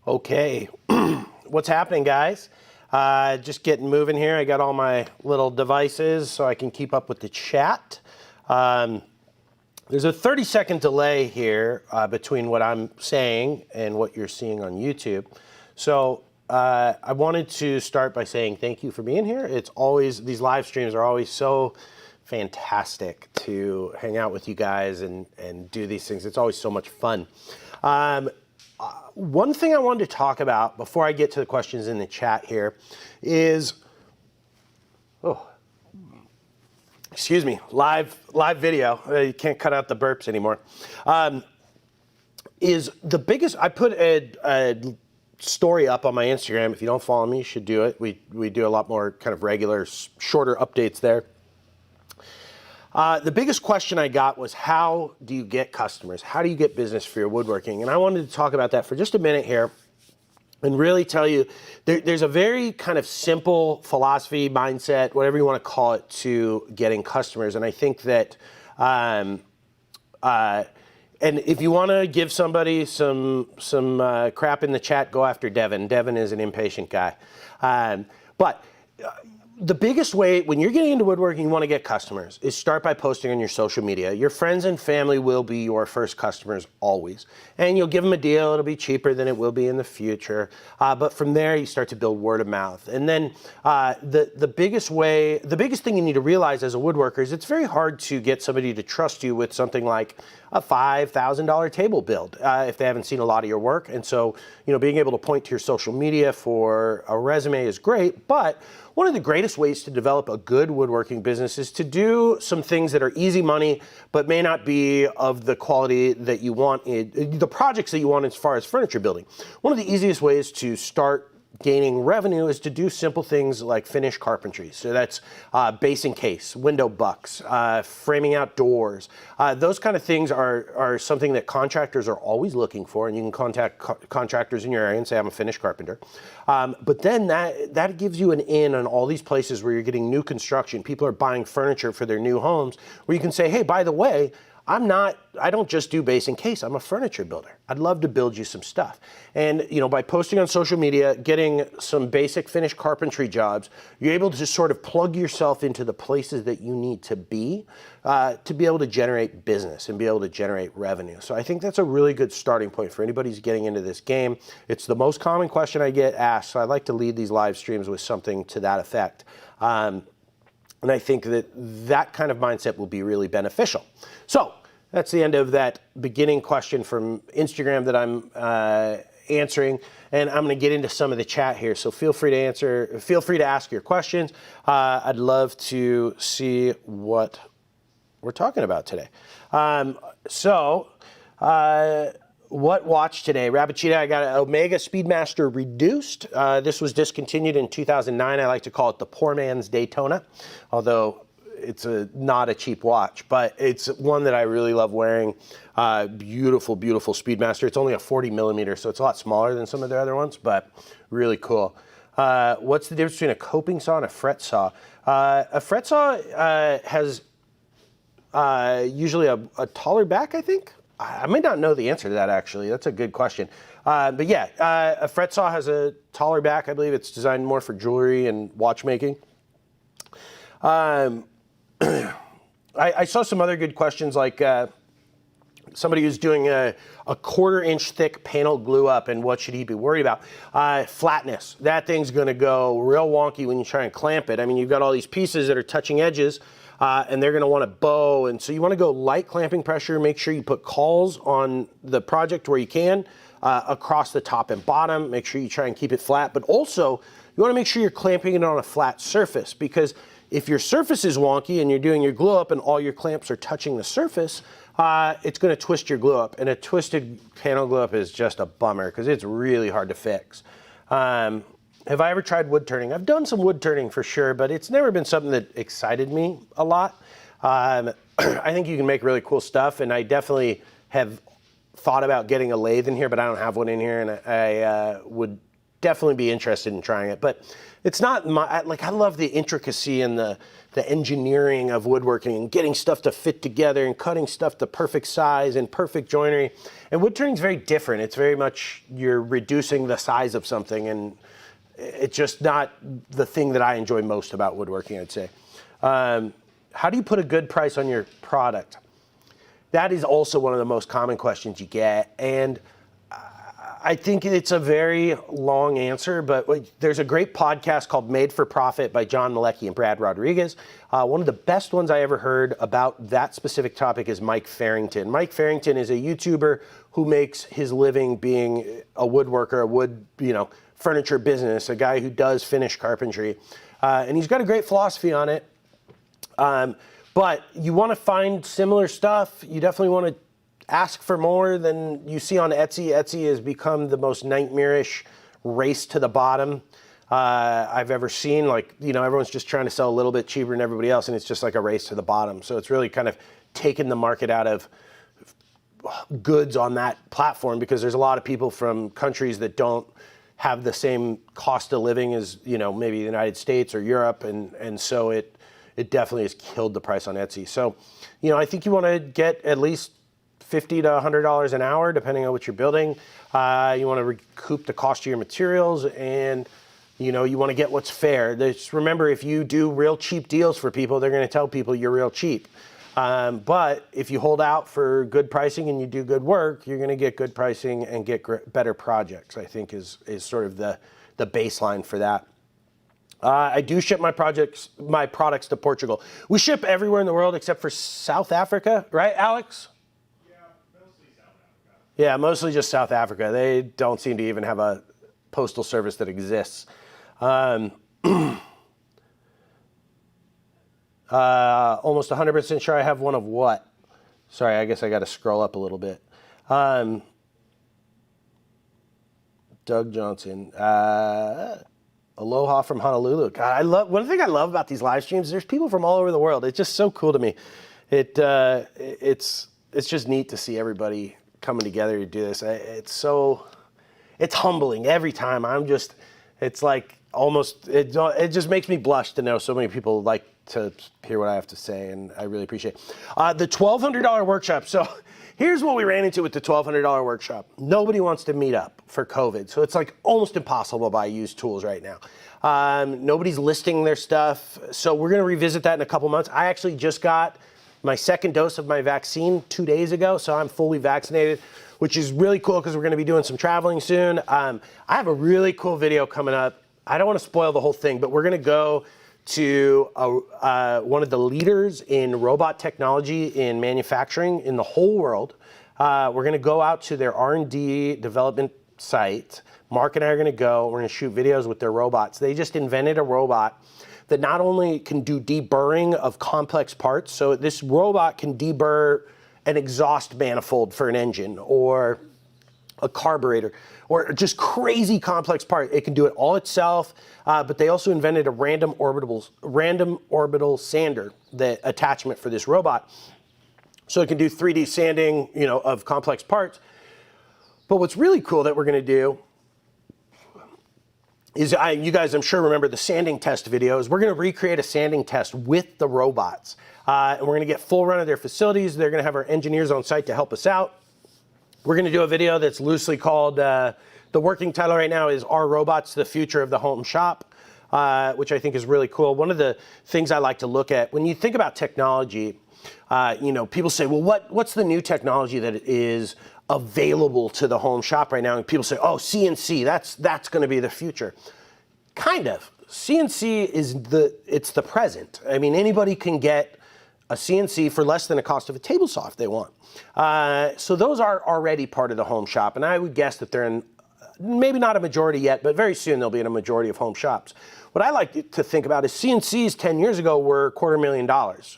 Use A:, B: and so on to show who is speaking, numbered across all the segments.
A: Okay, what's happening, guys? Just getting moving here. I got all my little devices so I can keep up with the chat. There's a 30-second delay here between what I'm saying and what you're seeing on YouTube. So I wanted to start by saying thank you for being here. It's always, these live streams are always so fantastic to hang out with you guys and do these things. It's always so much fun. One thing I wanted to talk about before I get to the questions in the chat here is, excuse me, live video. You can't cut out the burps anymore. Is the biggest, I put a story up on my Instagram. If you don't follow me, you should do it. We do a lot more kind of regular, shorter updates there. The biggest question I got was, how do you get customers? How do you get business for your woodworking? And I wanted to talk about that for just a minute here and really tell you there's a very kind of simple philosophy, mindset, whatever you want to call it, to getting customers. And I think that, and if you want to give somebody some crap in the chat, go after Devin. Devin is an impatient guy. The biggest way, when you're getting into woodworking, you want to get customers, is start by posting on your social media. Your friends and family will be your first customers always. And you'll give them a deal. It'll be cheaper than it will be in the future. But from there, you start to build word of mouth. And then the biggest thing you need to realize as a woodworker is it's very hard to get somebody to trust you with something like a $5,000 table build if they haven't seen a lot of your work. And so, being able to point to your social media for a resume is great, but one of the greatest ways to develop a good woodworking business is to do some things that are easy money, but may not be of the quality that you want, the projects that you want as far as furniture building. One of the easiest ways to start gaining revenue is to do simple things like finish carpentry. So that's base and case, window bucks, framing out doors. Those kind of things are something that contractors are always looking for, and you can contact contractors in your area and say, I'm a finish carpenter. But then that gives you an in on all these places where you're getting new construction. People are buying furniture for their new homes, where you can say, hey, by the way, I don't just do base and case, I'm a furniture builder. I'd love to build you some stuff. And by posting on social media, getting some basic finished carpentry jobs, you're able to just sort of plug yourself into the places that you need to be able to generate business and be able to generate revenue. So I think that's a really good starting point for anybody who's getting into this game. It's the most common question I get asked, so I like to lead these live streams with something to that effect. And I think that kind of mindset will be really beneficial. So that's the end of that beginning question from Instagram that I'm answering. And I'm going to get into some of the chat here. So feel free to ask your questions. I'd love to see what we're talking about today. What watch today? Rabbit Cheetah, I got an Omega Speedmaster Reduced. This was discontinued in 2009. I like to call it the poor man's Daytona, although it's not a cheap watch, but it's one that I really love wearing. Beautiful, beautiful Speedmaster. It's only a 40 millimeter, so it's a lot smaller than some of the other ones, but really cool. What's the difference between a coping saw and a fret saw? A fret saw has usually a taller back, I think. I may not know the answer to that, actually. That's a good question. But yeah, a fret saw has a taller back. I believe it's designed more for jewelry and watchmaking. I saw some other good questions, like somebody who's doing a 1/4 inch thick panel glue up, and what should he be worried about? Flatness. That thing's going to go real wonky when you try and clamp it. I mean, you've got all these pieces that are touching edges, and they're going to want to bow, and so you want to go light clamping pressure. Make sure you put cauls on the project where you can, across the top and bottom. Make sure you try and keep it flat, but also you want to make sure you're clamping it on a flat surface, because if your surface is wonky and you're doing your glue up and all your clamps are touching the surface, it's going to twist your glue up, and a twisted panel glue up is just a bummer because it's really hard to fix. Have I ever tried wood turning? I've done some wood turning for sure, but it's never been something that excited me a lot. I think you can make really cool stuff, and I definitely have thought about getting a lathe in here, but I don't have one in here, and I would definitely be interested in trying it. But it's not like, I love the intricacy and the engineering of woodworking and getting stuff to fit together and cutting stuff to perfect size and perfect joinery. And wood turning is very different. It's very much, you're reducing the size of something, and it's just not the thing that I enjoy most about woodworking, I'd say. How do you put a good price on your product? That is also one of the most common questions you get. And I think it's a very long answer, but there's a great podcast called Made for Profit by John Malecki and Brad Rodriguez. One of the best ones I ever heard about that specific topic is Mike Farrington. Mike Farrington is a YouTuber who makes his living being a woodworker, a wood, furniture business, a guy who does finished carpentry. And he's got a great philosophy on it. But you want to find similar stuff. You definitely want to ask for more than you see on Etsy. Etsy has become the most nightmarish race to the bottom I've ever seen. Like, everyone's just trying to sell a little bit cheaper than everybody else, and it's just like a race to the bottom. So it's really kind of taken the market out of goods on that platform, because there's a lot of people from countries that don't have the same cost of living as, maybe the United States or Europe, and so it definitely has killed the price on Etsy. So, I think you want to get at least $50 to $100 an hour, depending on what you're building. You want to recoup the cost of your materials, and you want to get what's fair. Just remember, if you do real cheap deals for people, they're going to tell people you're real cheap. But if you hold out for good pricing and you do good work, you're going to get good pricing and get better projects, I think is sort of the baseline for that. I do ship my products to Portugal. We ship everywhere in the world except for South Africa, right, Alex? Yeah, mostly just South Africa. They don't seem to even have a postal service that exists. Almost 100% sure I have one of what? Sorry, I guess I got to scroll up a little bit. Doug Johnson. Aloha from Honolulu. God, one thing I love about these live streams, there's people from all over the world. It's just so cool to me. It's just neat to see everybody coming together to do this. It's humbling every time. It's like almost, it just makes me blush to know so many people like to hear what I have to say, and I really appreciate it. The $1,200 workshop. So here's what we ran into with the $1,200 workshop. Nobody wants to meet up for COVID, so it's like almost impossible to buy used tools right now. Nobody's listing their stuff, so we're going to revisit that in a couple months. I actually just got my second dose of my vaccine 2 days ago, so I'm fully vaccinated, which is really cool because we're going to be doing some traveling soon. I have a really cool video coming up. I don't want to spoil the whole thing, but we're going to go to one of the leaders in robot technology in manufacturing in the whole world. We're going to go out to their R&D development site. Mark and I are going to go. We're going to shoot videos with their robots. They just invented a robot that not only can do deburring of complex parts, so this robot can deburr an exhaust manifold for an engine or a carburetor or just crazy complex part. It can do it all itself, but they also invented a random orbital sander, the attachment for this robot. So it can do 3D sanding, of complex parts. But what's really cool that we're going to do is, you guys, I'm sure, remember the sanding test videos. We're going to recreate a sanding test with the robots. And we're going to get full run of their facilities. They're going to have our engineers on site to help us out. We're going to do a video that's loosely called, the working title right now is Are Robots the Future of the Home Shop? Which I think is really cool. One of the things I like to look at, when you think about technology, people say, well, what's the new technology that is available to the home shop right now? And people say, oh, CNC, that's going to be the future. Kind of. CNC it's the present. I mean, anybody can get a CNC for less than the cost of a table saw if they want. So those are already part of the home shop, and I would guess that they're in, maybe not a majority yet, but very soon they'll be in a majority of home shops. What I like to think about is CNCs 10 years ago were $250,000.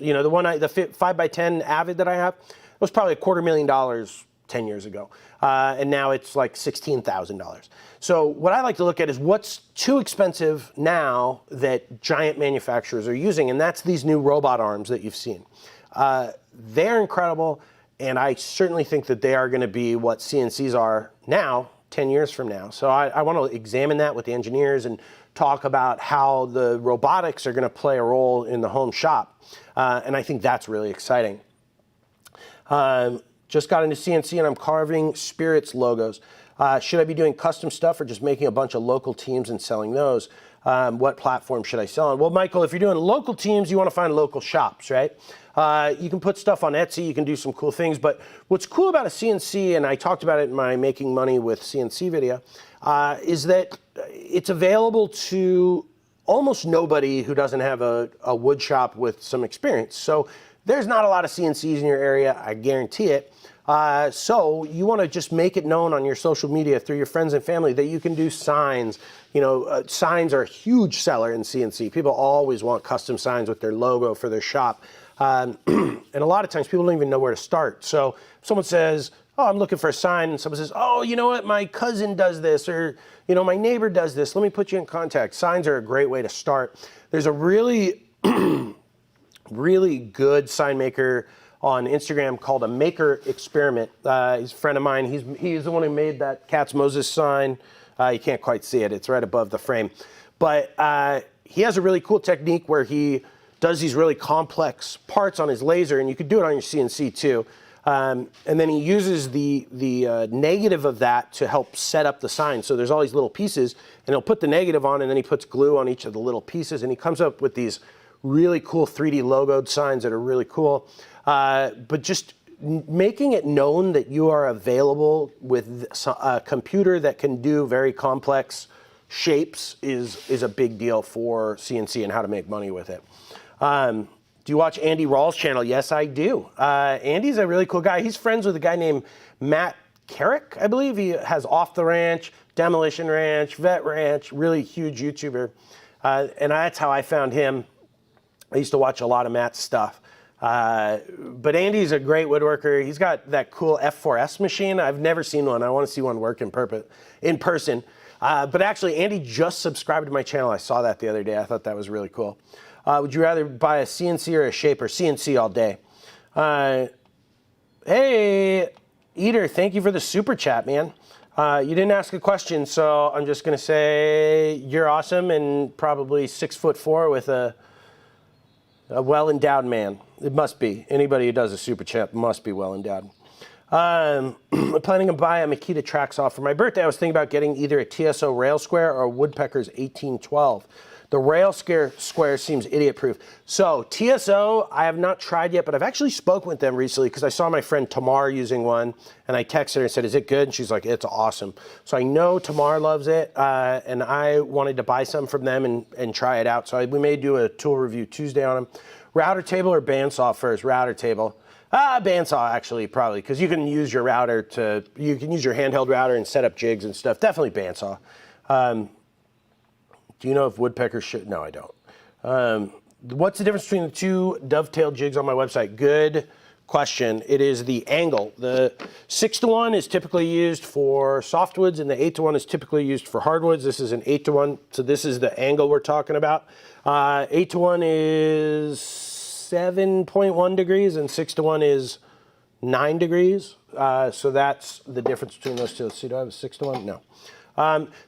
A: The 5x10 Avid that I have was probably $250,000 10 years ago. And now it's like $16,000. So what I like to look at is what's too expensive now that giant manufacturers are using, and that's these new robot arms that you've seen. They're incredible, and I certainly think that they are going to be what CNCs are now 10 years from now. So I want to examine that with the engineers and talk about how the robotics are going to play a role in the home shop. And I think that's really exciting. Just got into CNC and I'm carving spirits logos. Should I be doing custom stuff or just making a bunch of local teams and selling those? What platform should I sell on? Well, Michael, if you're doing local teams, you want to find local shops, right? You can put stuff on Etsy, you can do some cool things, but what's cool about a CNC, and I talked about it in my Making Money with CNC video, is that it's available to almost nobody who doesn't have a wood shop with some experience. So there's not a lot of CNCs in your area, I guarantee it. So you want to just make it known on your social media through your friends and family that you can do signs. You know, signs are a huge seller in CNC. People always want custom signs with their logo for their shop. And a lot of times people don't even know where to start. So if someone says, oh, I'm looking for a sign, and someone says, oh, you know what, my cousin does this, or, you know, my neighbor does this, let me put you in contact. Signs are a great way to start. There's a really, really good sign maker on Instagram called a Maker Experiment. He's a friend of mine. He's the one who made that Katz-Moses sign. You can't quite see it. It's right above the frame. But he has a really cool technique where he does these really complex parts on his laser, and you could do it on your CNC too. And then he uses the negative of that to help set up the sign. So there's all these little pieces, and he'll put the negative on, and then he puts glue on each of the little pieces, and he comes up with these really cool 3D logoed signs that are really cool. But just making it known that you are available with a computer that can do very complex shapes is a big deal for CNC and how to make money with it. Do you watch Andy Rawls' channel? Yes, I do. Andy's a really cool guy. He's friends with a guy named Matt Carrick, I believe. He has Off the Ranch, Demolition Ranch, Vet Ranch, really huge YouTuber. And that's how I found him. I used to watch a lot of Matt's stuff. But Andy's a great woodworker. He's got that cool F4S machine. I've never seen one. I want to see one work in person. But actually, Andy just subscribed to my channel. I saw that the other day. I thought that was really cool. Would you rather buy a CNC or a shaper? CNC all day. Hey, Eater, thank you for the super chat, man. You didn't ask a question, so I'm just going to say you're awesome and probably 6'4" with a well-endowed man. It must be. Anybody who does a super chat must be well-endowed. I'm planning to buy a Makita track saw for my birthday. I was thinking about getting either a TSO rail square or a Woodpecker's 1812. The rail square seems idiot-proof. So TSO, I have not tried yet, but I've actually spoken with them recently because I saw my friend Tamar using one, and I texted her and said, is it good? And she's like, it's awesome. So I know Tamar loves it, and I wanted to buy some from them and try it out. So we may do a tool review Tuesday on them. Router table or bandsaw first? Router table. Bandsaw actually, probably, because you can use your router you can use your handheld router and set up jigs and stuff. Definitely bandsaw. Do you know if woodpeckers should? No, I don't. What's the difference between the two dovetail jigs on my website? Good question. It is the angle. The 6-to-1 is typically used for softwoods, and the 8-to-1 is typically used for hardwoods. This is an 8-to-1, so this is the angle we're talking about. 8-to-1 is 7.1 degrees, and 6-to-1 is 9 degrees. So that's the difference between those two. Let's see, do I have a 6-to-1? No.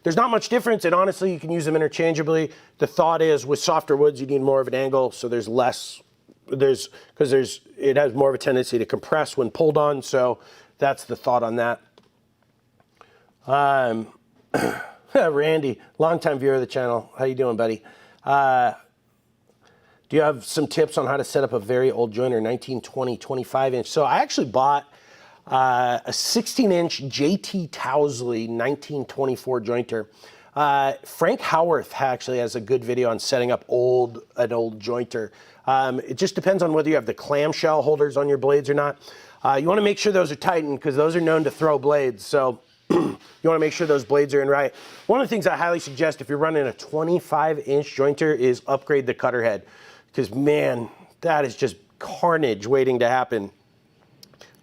A: There's not much difference, and honestly, you can use them interchangeably. The thought is with softer woods, you need more of an angle, so there's less, because it has more of a tendency to compress when pulled on, so that's the thought on that. Randy, longtime viewer of the channel. How you doing, buddy? Do you have some tips on how to set up a very old joiner, 1920, 25-inch? So I actually bought a 16-inch JT Towsley 1924 jointer. Frank Howarth actually has a good video on setting up an old jointer. It just depends on whether you have the clamshell holders on your blades or not. You want to make sure those are tightened because those are known to throw blades. So you want to make sure those blades are in right. One of the things I highly suggest if you're running a 25-inch jointer is upgrade the cutter head, because man, that is just carnage waiting to happen.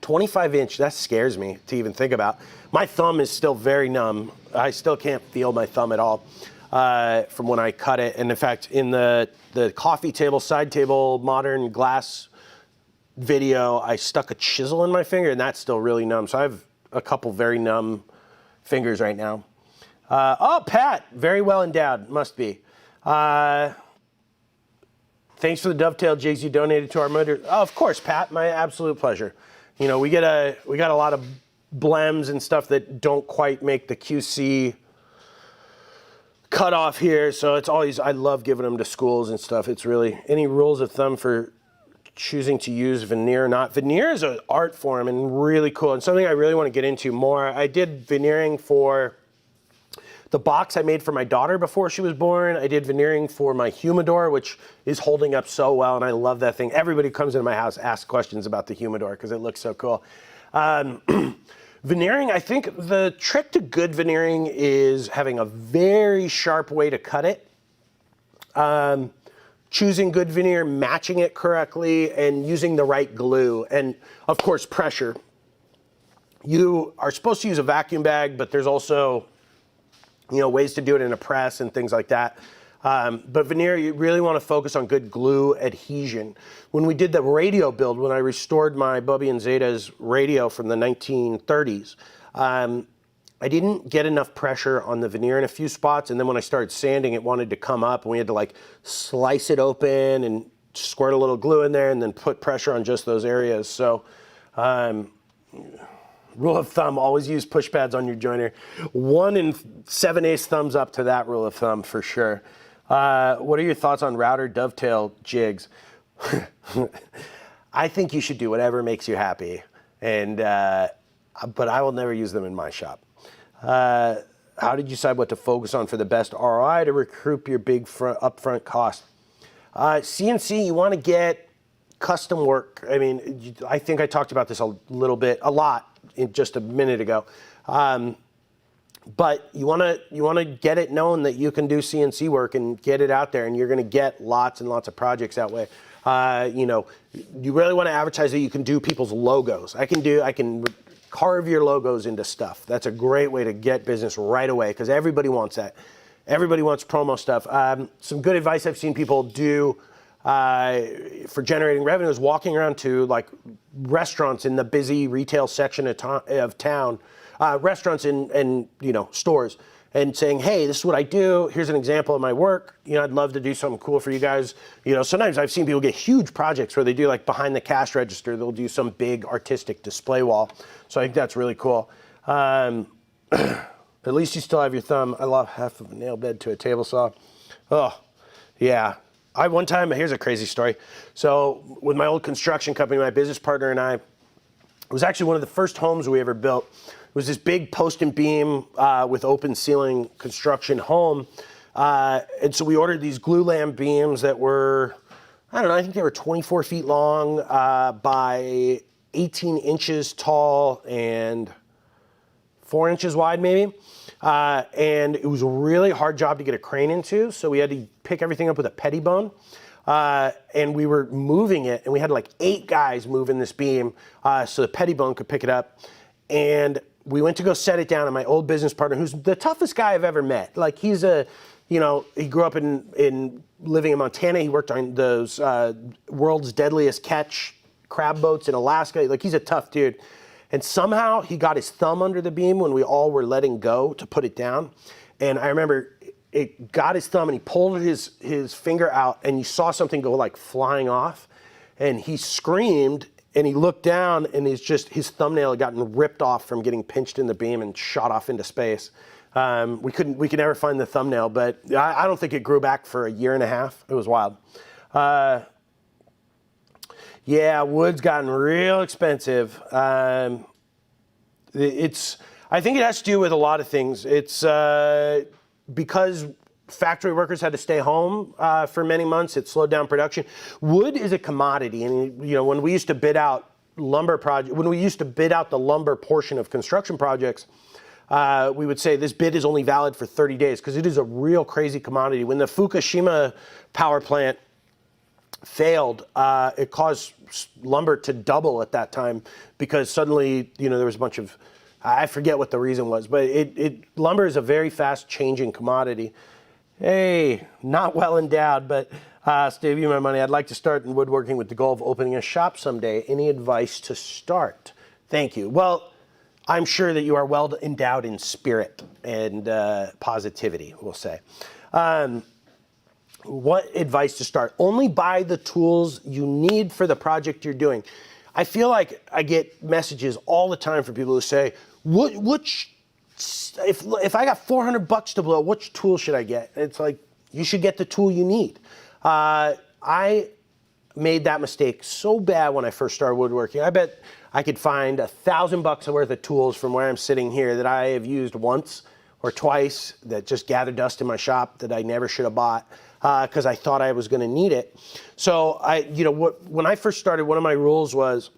A: 25-inch, that scares me to even think about. My thumb is still very numb. I still can't feel my thumb at all from when I cut it. And in fact, in the coffee table, side table, modern glass video, I stuck a chisel in my finger, and that's still really numb. So I have a couple very numb fingers right now. Oh, Pat, very well endowed, must be. Thanks for the dovetail jigs you donated to our motor. Oh, of course, Pat, my absolute pleasure. You know, we got a lot of blems and stuff that don't quite make the QC cutoff here, so it's always, I love giving them to schools and stuff. It's really, any rules of thumb for choosing to use veneer or not? Veneer is an art form and really cool, and something I really want to get into more. I did veneering for the box I made for my daughter before she was born. I did veneering for my humidor, which is holding up so well, and I love that thing. Everybody who comes into my house asks questions about the humidor because it looks so cool. Veneering, I think the trick to good veneering is having a very sharp way to cut it, choosing good veneer, matching it correctly, and using the right glue, and of course pressure. You are supposed to use a vacuum bag, but there's also, you know, ways to do it in a press and things like that. But veneer, you really want to focus on good glue adhesion. When we did the radio build, when I restored my Bubby and Zeta's radio from the 1930s, I didn't get enough pressure on the veneer in a few spots, and then when I started sanding, it wanted to come up, and we had to like slice it open and squirt a little glue in there and then put pressure on just those areas. So rule of thumb, always use push pads on your joiner. 1 7/8 thumbs up to that rule of thumb for sure. What are your thoughts on router dovetail jigs? I think you should do whatever makes you happy, and but I will never use them in my shop. How did you decide what to focus on for the best ROI to recoup your big upfront cost? CNC, you want to get custom work. I mean, I think I talked about this a lot in just a minute ago. But you want to get it known that you can do CNC work and get it out there, and you're going to get lots and lots of projects that way. You know, you really want to advertise that you can do people's logos. I can carve your logos into stuff. That's a great way to get business right away because everybody wants that. Everybody wants promo stuff. Some good advice I've seen people do for generating revenue is walking around to like restaurants in the busy retail section of town, restaurants and you know, stores, and saying, hey, this is what I do. Here's an example of my work. You know, I'd love to do something cool for you guys. You know, sometimes I've seen people get huge projects where they do like behind the cash register, they'll do some big artistic display wall. So I think that's really cool. At least you still have your thumb. I love half of a nail bed to a table saw. Oh, yeah. One time, here's a crazy story. So with my old construction company, my business partner and I, it was actually one of the first homes we ever built. It was this big post and beam with open ceiling construction home. And so we ordered these glue lamb beams that were, I don't know, I think they were 24 feet long by 18 inches tall and 4 inches wide maybe. And it was a really hard job to get a crane into, so we had to pick everything up with a pettibone. And we were moving it, and we had like 8 guys moving this beam so the pettibone could pick it up. And we went to go set it down, and my old business partner, who's the toughest guy I've ever met, like he's you know, he grew up in living in Montana. He worked on those world's deadliest catch crab boats in Alaska. Like he's a tough dude. And somehow he got his thumb under the beam when we all were letting go to put it down. And I remember it got his thumb and he pulled his finger out and you saw something go like flying off. And he screamed and he looked down and his thumbnail had gotten ripped off from getting pinched in the beam and shot off into space. We could never find the thumbnail, but I don't think it grew back for a year and a half. It was wild. Yeah, wood's gotten real expensive. I think it has to do with a lot of things. It's because factory workers had to stay home for many months. It slowed down production. Wood is a commodity, and you know, when we used to bid out the lumber portion of construction projects, we would say this bid is only valid for 30 days because it is a real crazy commodity. When the Fukushima power plant failed, it caused lumber to double at that time because suddenly, you know, there was a bunch of, I forget what the reason was, but lumber is a very fast changing commodity. Hey, not well endowed, but Steve, you my money. I'd like to start in woodworking with the goal of opening a shop someday. Any advice to start? Thank you. Well, I'm sure that you are well endowed in spirit and positivity, we'll say. What advice to start? Only buy the tools you need for the project you're doing. I feel like I get messages all the time from people who say, if I got $400 to blow, which tool should I get? It's like, you should get the tool you need. I made that mistake so bad when I first started woodworking. I bet I could find $1,000 worth of tools from where I'm sitting here that I have used once or twice that just gathered dust in my shop that I never should have bought because I thought I was going to need it. So when I first started, one of my rules was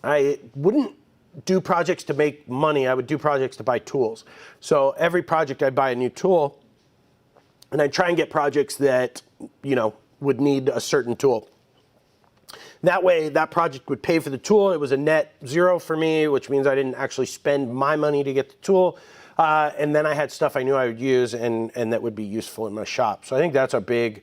A: I wouldn't do projects to make money. I would do projects to buy tools. So every project I'd buy a new tool, and I'd try and get projects that, would need a certain tool. That way, that project would pay for the tool. It was a net zero for me, which means I didn't actually spend my money to get the tool. And then I had stuff I knew I would use and that would be useful in my shop. So I think that's a big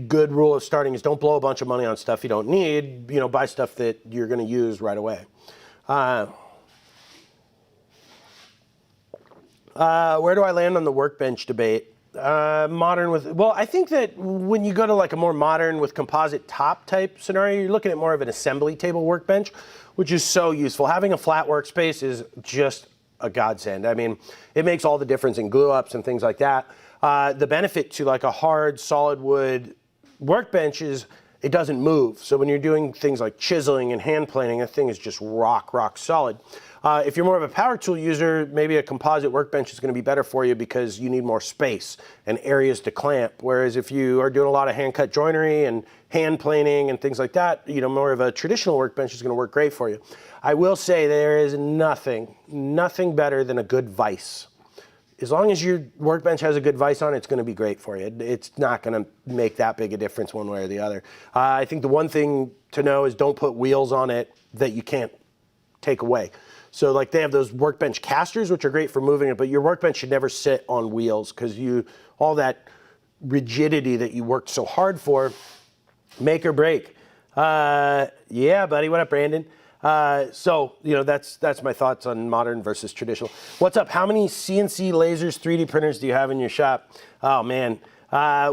A: good rule of starting is don't blow a bunch of money on stuff you don't need. Buy stuff that you're going to use right away. Where do I land on the workbench debate? I think that when you go to like a more modern with composite top type scenario, you're looking at more of an assembly table workbench, which is so useful. Having a flat workspace is just a godsend. I mean, it makes all the difference in glue ups and things like that. The benefit to like a hard solid wood workbench is it doesn't move. So when you're doing things like chiseling and hand planing, that thing is just rock solid. If you're more of a power tool user, maybe a composite workbench is going to be better for you because you need more space and areas to clamp. Whereas if you are doing a lot of hand cut joinery and hand planing and things like that, more of a traditional workbench is going to work great for you. I will say there is nothing better than a good vise. As long as your workbench has a good vise on it, it's going to be great for you. It's not going to make that big a difference one way or the other. I think the one thing to know is don't put wheels on it that you can't take away. So like they have those workbench casters, which are great for moving it, but your workbench should never sit on wheels because all that rigidity that you worked so hard for, make or break. Yeah, buddy. What up, Brandon? That's my thoughts on modern versus traditional. What's up? How many CNC lasers, 3D printers do you have in your shop? Oh man,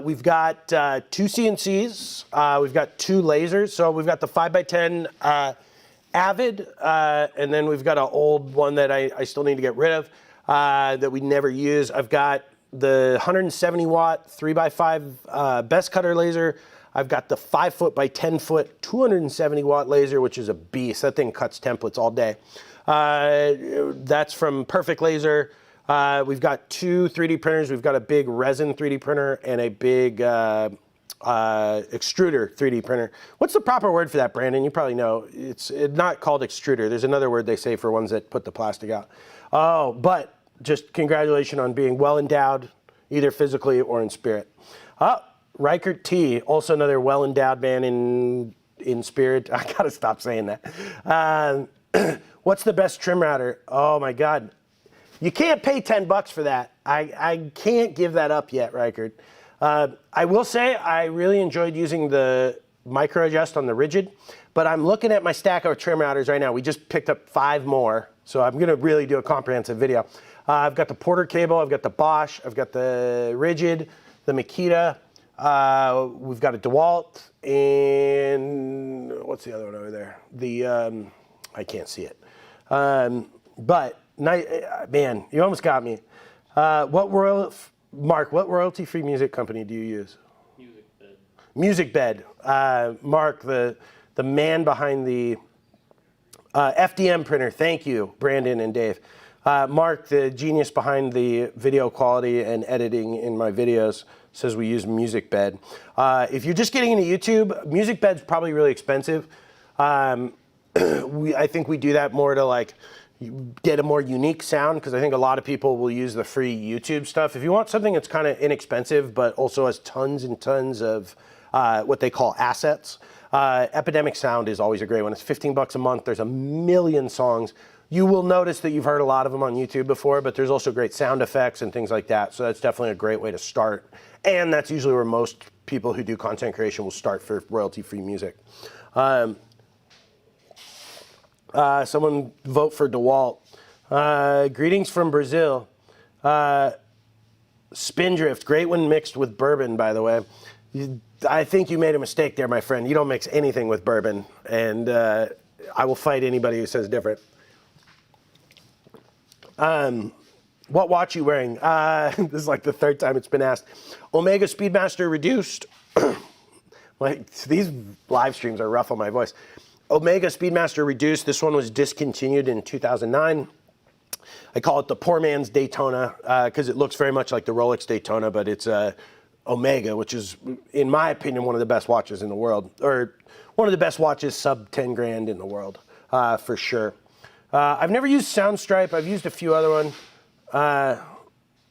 A: we've got 2 CNCs. We've got 2 lasers. So we've got the 5x10 Avid, and then we've got an old one that I still need to get rid of that we never use. I've got the 170 watt 3x5 best cutter laser. I've got the 5 foot by 10 foot 270 watt laser, which is a beast. That thing cuts templates all day. That's from Perfect Laser. We've got 2 3D printers. We've got a big resin 3D printer and a big extruder 3D printer. What's the proper word for that, Brandon? You probably know. It's not called extruder. There's another word they say for ones that put the plastic out. Oh, but just congratulations on being well endowed, either physically or in spirit. Reichert T, also another well-endowed man in spirit. I gotta stop saying that. What's the best trim router? Oh my God. You can't pay $10 for that. I can't give that up yet, Reichert. I will say I really enjoyed using the micro adjust on the rigid, but I'm looking at my stack of trim routers right now. We just picked up 5 more, so I'm gonna really do a comprehensive video. I've got the Porter cable, I've got the Bosch, I've got the rigid, the Makita, we've got a DeWalt, and what's the other one over there? The, I can't see it. But, man, you almost got me. Mark, what royalty-free music company do you use? Music Bed. Mark, the man behind the FDM printer. Thank you, Brandon and Dave. Mark, the genius behind the video quality and editing in my videos, says we use Music Bed. If you're just getting into YouTube, Music Bed's probably really expensive. I think we do that more to like get a more unique sound because I think a lot of people will use the free YouTube stuff. If you want something that's kind of inexpensive but also has tons and tons of what they call assets, Epidemic Sound is always a great one. It's $15 a month. There's a million songs. You will notice that you've heard a lot of them on YouTube before, but there's also great sound effects and things like that. So that's definitely a great way to start. And that's usually where most people who do content creation will start for royalty-free music. Someone vote for DeWalt. Greetings from Brazil. Spindrift, great when mixed with bourbon, by the way. I think you made a mistake there, my friend. You don't mix anything with bourbon, and I will fight anybody who says different. What watch you wearing? This is like the third time it's been asked. Omega Speedmaster Reduced. Like, these live streams are rough on my voice. Omega Speedmaster Reduced. This one was discontinued in 2009. I call it the poor man's Daytona because it looks very much like the Rolex Daytona, but it's Omega, which is, in my opinion, one of the best watches in the world, or one of the best watches sub 10 grand in the world, for sure. I've never used Soundstripe. I've used a few other ones.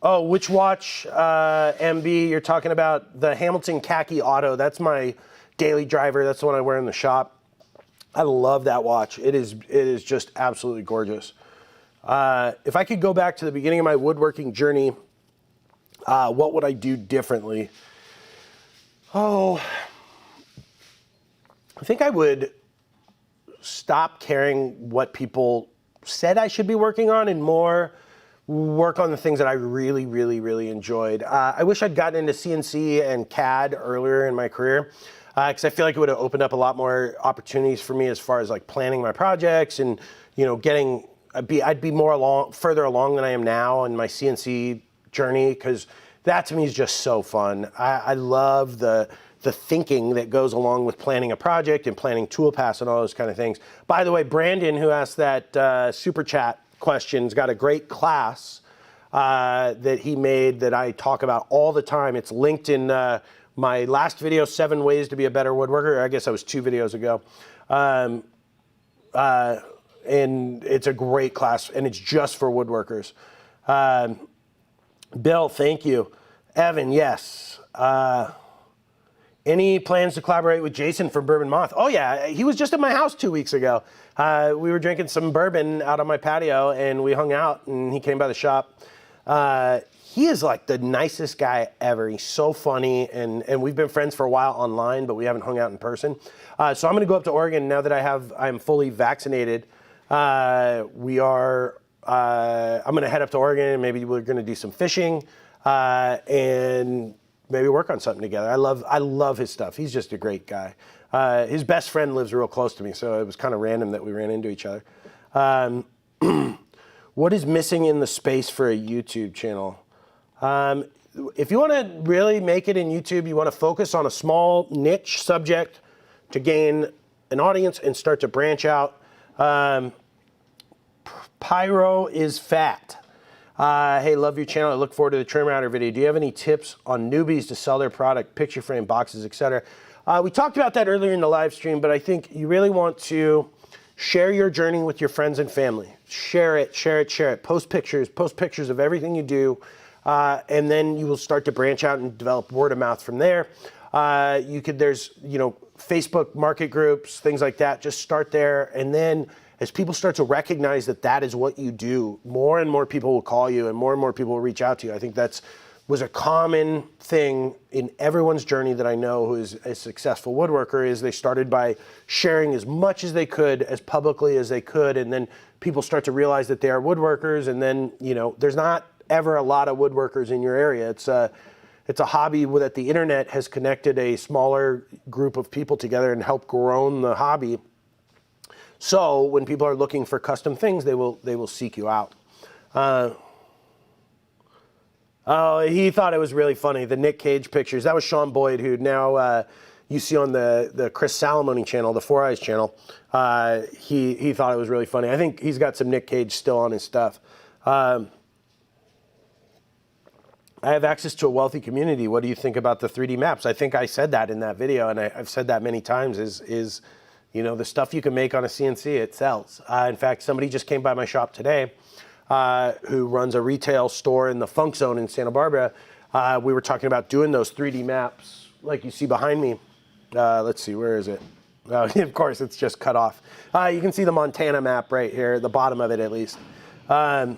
A: Oh, which watch, MB, you're talking about? The Hamilton Khaki Auto. That's my daily driver. That's the one I wear in the shop. I love that watch. It is just absolutely gorgeous. If I could go back to the beginning of my woodworking journey, what would I do differently? Oh, I think I would stop caring what people said I should be working on and more work on the things that I really, really, really enjoyed. I wish I'd gotten into CNC and CAD earlier in my career because I feel like it would have opened up a lot more opportunities for me as far as like planning my projects and, you know, I'd be further along than I am now in my CNC journey because that to me is just so fun. I love the thinking that goes along with planning a project and planning toolpaths and all those kind of things. By the way, Brandon, who asked that super chat question's got a great class that he made that I talk about all the time. It's linked in my last video, 7 Ways to be a Better Woodworker. I guess that was 2 videos ago. And it's a great class, and it's just for woodworkers. Bill, thank you. Evan, yes. Any plans to collaborate with Jason from Bourbon Moth? Oh yeah, he was just at my house 2 weeks ago. We were drinking some bourbon out on my patio, and we hung out, and he came by the shop. He is like the nicest guy ever. He's so funny, and we've been friends for a while online, but we haven't hung out in person. So I'm gonna go up to Oregon now that I'm fully vaccinated. I'm gonna head up to Oregon, and maybe we're gonna do some fishing, and maybe work on something together. I love his stuff. He's just a great guy. His best friend lives real close to me, so it was kind of random that we ran into each other. What is missing in the space for a YouTube channel? If you want to really make it in YouTube, you want to focus on a small niche subject to gain an audience and start to branch out. Pyro is fat. Hey, love your channel. I look forward to the trim router video. Do you have any tips on newbies to sell their product, picture frame, boxes, etc.? We talked about that earlier in the live stream, but I think you really want to share your journey with your friends and family. Share it, share it, share it. Post pictures of everything you do, and then you will start to branch out and develop word of mouth from there. There's Facebook market groups, things like that. Just start there, and then as people start to recognize that that is what you do, more and more people will call you and more people will reach out to you. I think was a common thing in everyone's journey that I know who is a successful woodworker is they started by sharing as much as they could, as publicly as they could, and then people start to realize that they are woodworkers, and then, there's not ever a lot of woodworkers in your area. It's a hobby that the internet has connected a smaller group of people together and helped grow the hobby. So when people are looking for custom things, they will seek you out. Oh, he thought it was really funny. The Nick Cage pictures. That was Sean Boyd, who now you see on the Chris Salamone channel, the Four Eyes channel. He thought it was really funny. I think he's got some Nick Cage still on his stuff. I have access to a wealthy community. What do you think about the 3D maps? I think I said that in that video, and I've said that many times, is the stuff you can make on a CNC, it sells. In fact, somebody just came by my shop today who runs a retail store in the Funk Zone in Santa Barbara. We were talking about doing those 3D maps like you see behind me. Let's see, where is it? Of course, it's just cut off. You can see the Montana map right here, the bottom of it at least. But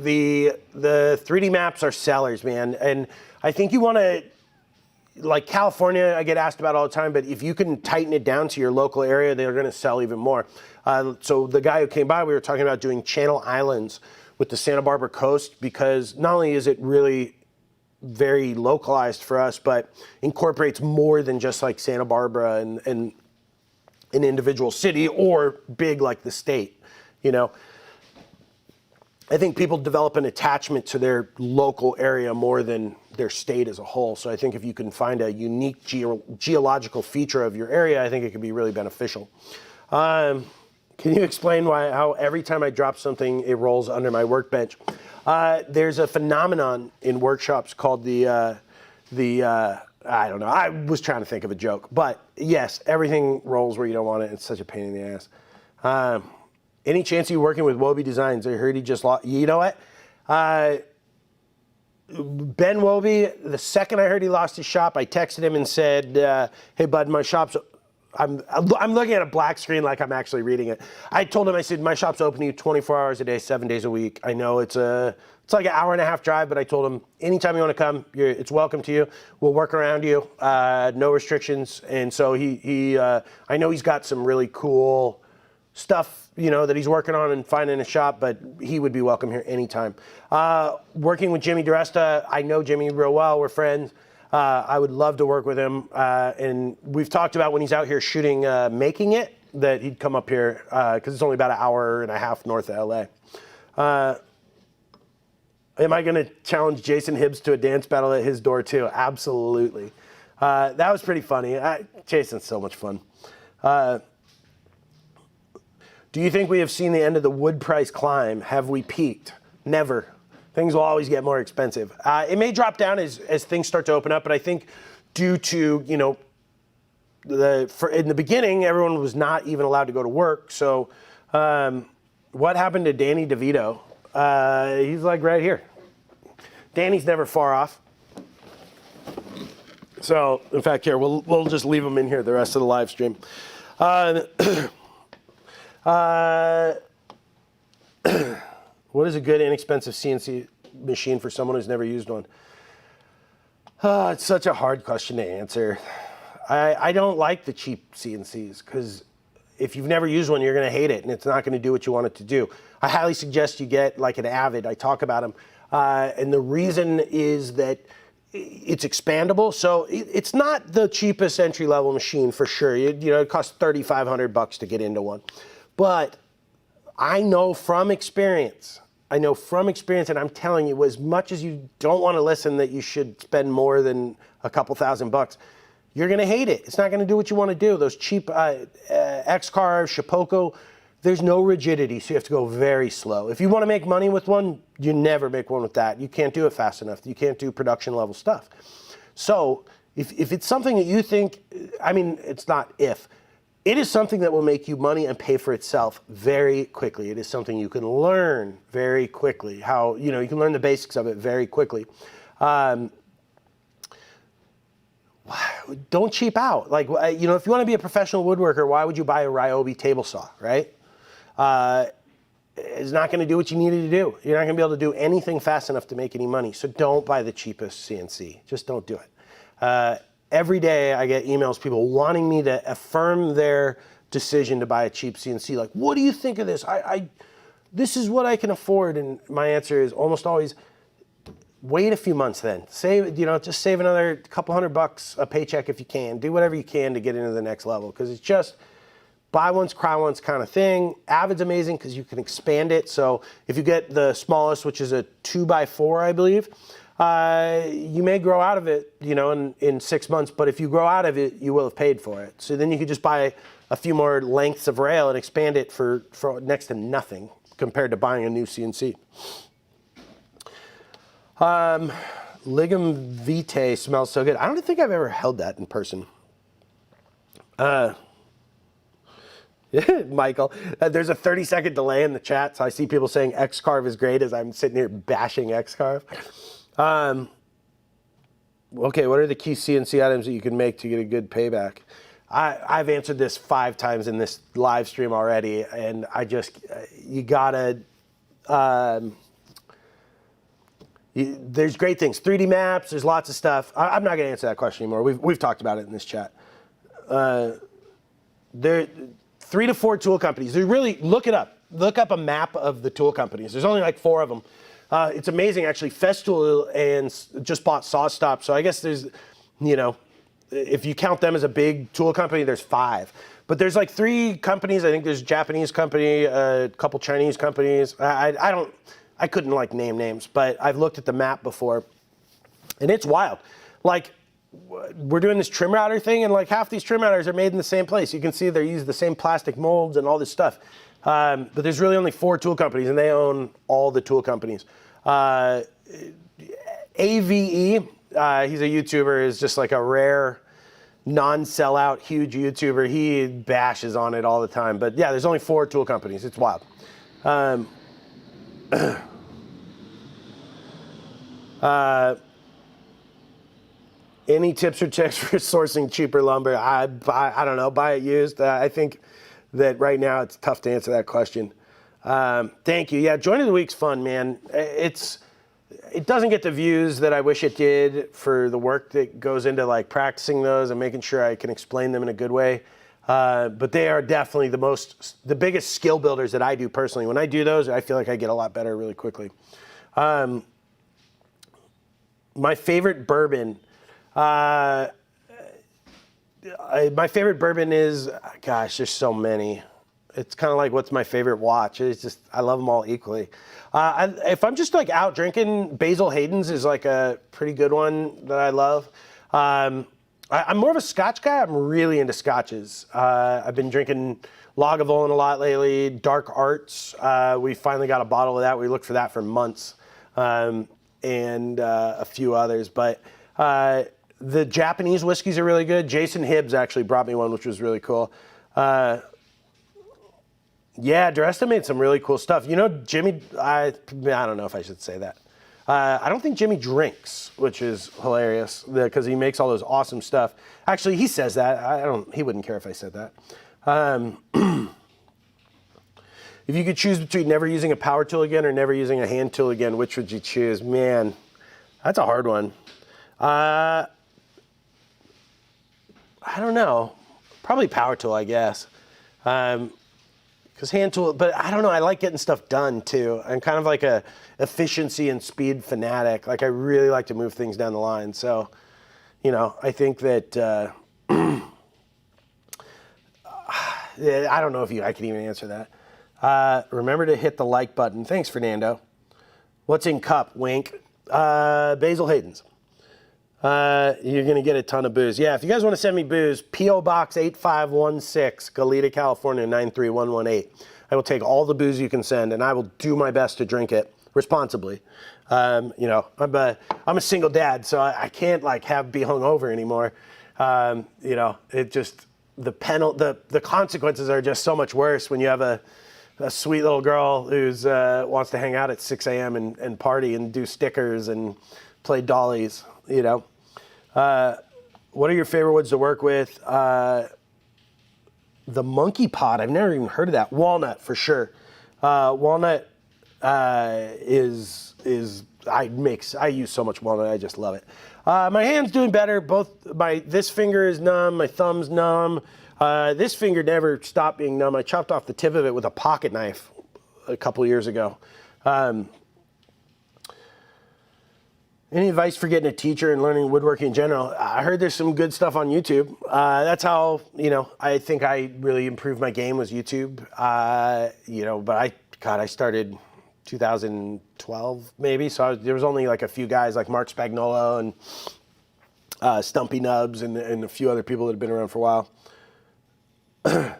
A: the 3D maps are sellers, man. And I think you want to like California, I get asked about all the time, but if you can tighten it down to your local area, they're going to sell even more. So the guy who came by, we were talking about doing Channel Islands with the Santa Barbara coast, because not only is it really very localized for us, but incorporates more than just like Santa Barbara and an individual city or big like the state, you know. I think people develop an attachment to their local area more than their state as a whole. So I think if you can find a unique geological feature of your area, I think it could be really beneficial. Can you explain how every time I drop something, it rolls under my workbench? There's a phenomenon in workshops called I don't know, I was trying to think of a joke, but yes, everything rolls where you don't want it. It's such a pain in the ass. Any chance you working with Wobie Designs? I heard he just lost. You know what? Ben Wobie, the second I heard he lost his shop, I texted him and said, hey, bud, my shop's... I'm looking at a black screen like I'm actually reading it. I told him, I said, my shop's open to you 24 hours a day, 7 days a week. I know it's like an hour and a half drive, but I told him, anytime you want to come, it's welcome to you. We'll work around you, no restrictions. And so I know he's got some really cool stuff, you know, that he's working on and finding a shop, but he would be welcome here anytime. Working with Jimmy DiResta, I know Jimmy real well, we're friends. I would love to work with him. And we've talked about when he's out here shooting Making It, that he'd come up here, because it's only about an hour and a half north of LA. Am I going to challenge Jason Hibbs to a dance battle at his door too? Absolutely. That was pretty funny. Jason's so much fun. Do you think we have seen the end of the wood price climb? Have we peaked? Never. Things will always get more expensive. It may drop down as things start to open up, but I think due to, you know, in the beginning, everyone was not even allowed to go to work. So what happened to Danny DeVito? He's like right here. Danny's never far off. So, in fact, here, we'll just leave him in here the rest of the live stream. What is a good inexpensive CNC machine for someone who's never used one? It's such a hard question to answer. I don't like the cheap CNCs because if you've never used one, you're going to hate it and it's not going to do what you want it to do. I highly suggest you get like an Avid. I talk about them. And the reason is that it's expandable. So it's not the cheapest entry-level machine for sure. You know, it costs $3,500 to get into one. But I know from experience, and I'm telling you, as much as you don't want to listen that you should spend more than a couple $1,000, you're going to hate it. It's not going to do what you want to do. Those cheap X-Carve, Shapeoko, there's no rigidity, so you have to go very slow. If you want to make money with one, you never make one with that. You can't do it fast enough. You can't do production level stuff. So if it's something that you think, I mean, it's not if, it is something that will make you money and pay for itself very quickly. It is something you can learn very quickly. How, you know, you can learn the basics of it very quickly. Don't cheap out. Like, you know, if you want to be a professional woodworker, why would you buy a Ryobi table saw, right? It's not going to do what you needed to do. You're not going to be able to do anything fast enough to make any money. So don't buy the cheapest CNC. Just don't do it. Every day I get emails, people wanting me to affirm their decision to buy a cheap CNC. Like, what do you think of this? This is what I can afford. And my answer is almost always, wait a few months then. Save, you know, just save another couple $100 a paycheck if you can. Do whatever you can to get into the next level. Because it's just buy once, cry once kind of thing. Avid's amazing because you can expand it. So if you get the smallest, which is a 2x4, I believe, you may grow out of it, you know, in 6 months, but if you grow out of it, you will have paid for it. So then you could just buy a few more lengths of rail and expand it for next to nothing compared to buying a new CNC. Ligum Vitae smells so good. I don't think I've ever held that in person. Michael, there's a 30-second delay in the chat, so I see people saying X-Carve is great as I'm sitting here bashing X-Carve. Okay, what are the key CNC items that you can make to get a good payback? I've answered this 5 times in this live stream already, and you gotta There's great things. 3D maps. There's lots of stuff. I'm not going to answer that question anymore. We've talked about it in this chat. There, 3 to 4 tool companies. They really look it up. Look up a map of the tool companies. There's only like 4 of them. It's amazing actually. Festool and just bought SawStop. So I guess there's, if you count them as a big tool company, there's 5. But there's like 3 companies. I think there's a Japanese company, a couple Chinese companies. I couldn't like name names, but I've looked at the map before, and it's wild. Like, we're doing this trim router thing, and like half these trim routers are made in the same place. You can see they use the same plastic molds and all this stuff. But there's really only 4 tool companies, and they own all the tool companies. AVE, he's a YouTuber, is just like a rare, non-sellout, huge YouTuber. He bashes on it all the time. But yeah, there's only 4 tool companies. It's wild. Any tips or tricks for sourcing cheaper lumber? I don't know. Buy it used. I think that right now it's tough to answer that question. Thank you. Yeah, Joint of the Week's fun, man. It doesn't get the views that I wish it did for the work that goes into like practicing those and making sure I can explain them in a good way. But they are definitely the biggest skill builders that I do personally. When I do those, I feel like I get a lot better really quickly. My favorite bourbon. My favorite bourbon is, gosh, there's so many. It's kind of like what's my favorite watch. It's just, I love them all equally. If I'm just like out drinking, Basil Hayden's is like a pretty good one that I love. I'm more of a Scotch guy. I'm really into Scotches. I've been drinking Lagavulin a lot lately. Dark Arts. We finally got a bottle of that. We looked for that for months. And a few others. But the Japanese whiskeys are really good. Jason Hibbs actually brought me one, which was really cool. Yeah, Dresta made some really cool stuff. Jimmy, I don't know if I should say that. I don't think Jimmy drinks, which is hilarious because he makes all those awesome stuff. Actually, he says that. He wouldn't care if I said that. If you could choose between never using a power tool again or never using a hand tool again, which would you choose? Man, that's a hard one. I don't know. Probably power tool, I guess. Because hand tool, but I don't know. I like getting stuff done too. I'm kind of like a efficiency and speed fanatic. Like I really like to move things down the line. So, I think that I don't know if I can even answer that. Remember to hit the like button. Thanks, Fernando. What's in cup? Wink. Basil Hayden's. You're going to get a ton of booze. Yeah, if you guys want to send me booze, P.O. Box 8516, Goleta, California, 93118. I will take all the booze you can send, and I will do my best to drink it responsibly. I'm a single dad, so I can't be hungover anymore. It just, the consequences are just so much worse when you have a sweet little girl who's wants to hang out at 6 a.m. and party and do stickers and play dollies, What are your favorite woods to work with? The monkey pod, I've never even heard of that. Walnut, for sure. Walnut I use so much walnut, I just love it. My hand's doing better. This finger is numb, my thumb's numb. This finger never stopped being numb. I chopped off the tip of it with a pocket knife a couple years ago. Any advice for getting a teacher and learning woodworking in general? I heard there's some good stuff on YouTube. That's how, I think I really improved my game was YouTube. But I started 2012 maybe. So there was only like a few guys like Mark Spagnuolo and Stumpy Nubs and a few other people that had been around for a while. I